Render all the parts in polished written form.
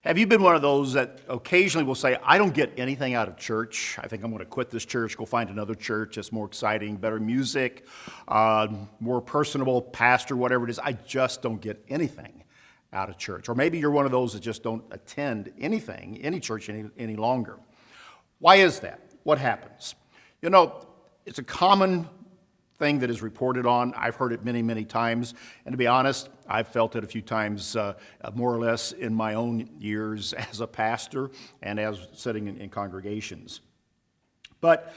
Have you been one of those that occasionally will say, I don't get anything out of church. I think I'm going to quit this church, go find another church that's more exciting, better music, more personable pastor, whatever it is. I just don't get anything out of church. Or maybe you're one of those that just don't attend anything, any church any longer. Why is that? What happens? You know, it's a common thing that is reported on. I've heard it many, many times. And to be honest, I've felt it a few times, more or less in my own years as a pastor and as sitting in congregations. But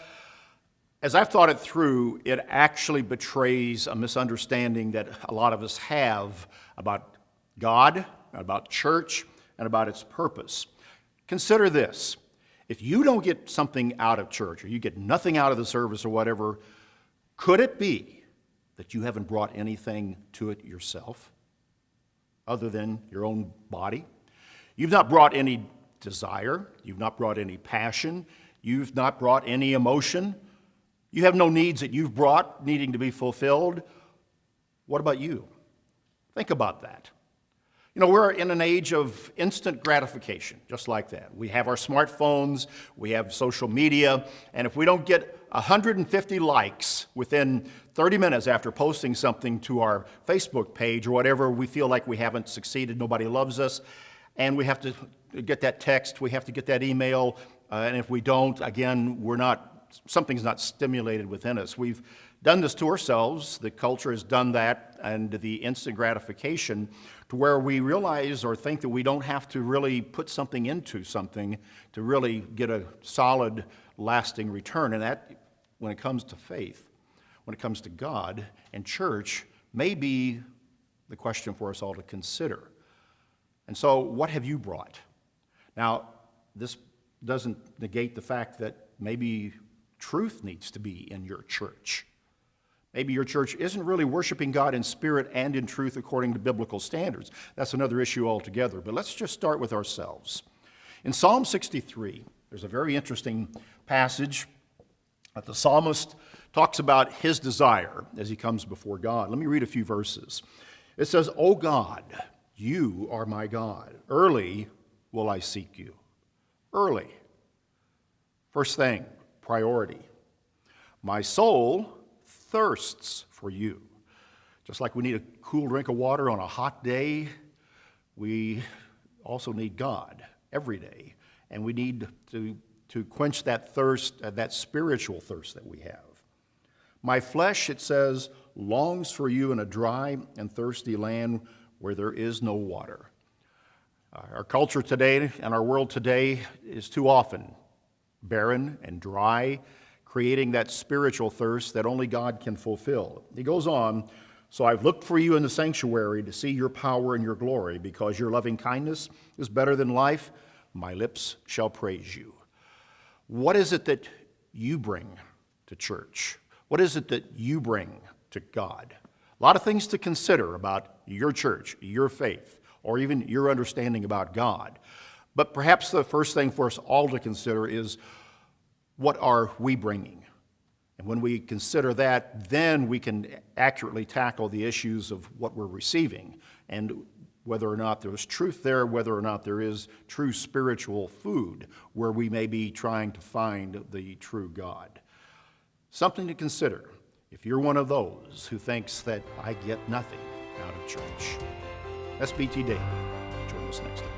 as I've thought it through, it actually betrays a misunderstanding that a lot of us have about God, about church, and about its purpose. Consider this. If you don't get something out of church, or you get nothing out of the service or whatever, could it be that you haven't brought anything to it yourself other than your own body? You've not brought any desire. You've not brought any passion. You've not brought any emotion. You have no needs that you've brought needing to be fulfilled. What about you? Think about that. You know, we're in an age of instant gratification, just like that. We have our smartphones, we have social media, and if we don't get 150 likes within 30 minutes after posting something to our Facebook page or whatever, we feel like we haven't succeeded, nobody loves us, and we have to get that text, we have to get that email, and if we don't, again, something's not stimulated within us. We've done this to ourselves, the culture has done that, and the instant gratification to where we realize or think that we don't have to really put something into something to really get a solid, lasting return. And that, when it comes to faith, when it comes to God and church, may be the question for us all to consider. And so, what have you brought? Now, this doesn't negate the fact that maybe truth needs to be in your church. Maybe your church isn't really worshiping God in spirit and in truth according to biblical standards. That's another issue altogether. But let's just start with ourselves. In Psalm 63, there's a very interesting passage that the psalmist talks about his desire as he comes before God. Let me read a few verses. It says, O God, you are my God. Early will I seek you. Early. First thing, priority. My soul thirsts for you. Just like we need a cool drink of water on a hot day, we also need God every day. And we need to quench that thirst, that spiritual thirst that we have. My flesh, it says, longs for you in a dry and thirsty land where there is no water. Our culture today and our world today is too often barren and dry, creating that spiritual thirst that only God can fulfill. He goes on, so I've looked for you in the sanctuary to see your power and your glory, because your loving kindness is better than life. My lips shall praise you. What is it that you bring to church? What is it that you bring to God? A lot of things to consider about your church, your faith, or even your understanding about God. But perhaps the first thing for us all to consider is, what are we bringing? And when we consider that, then we can accurately tackle the issues of what we're receiving and whether or not there's truth there, whether or not there is true spiritual food where we may be trying to find the true God. Something to consider if you're one of those who thinks that I get nothing out of church. That's BT Daily. Join us next time.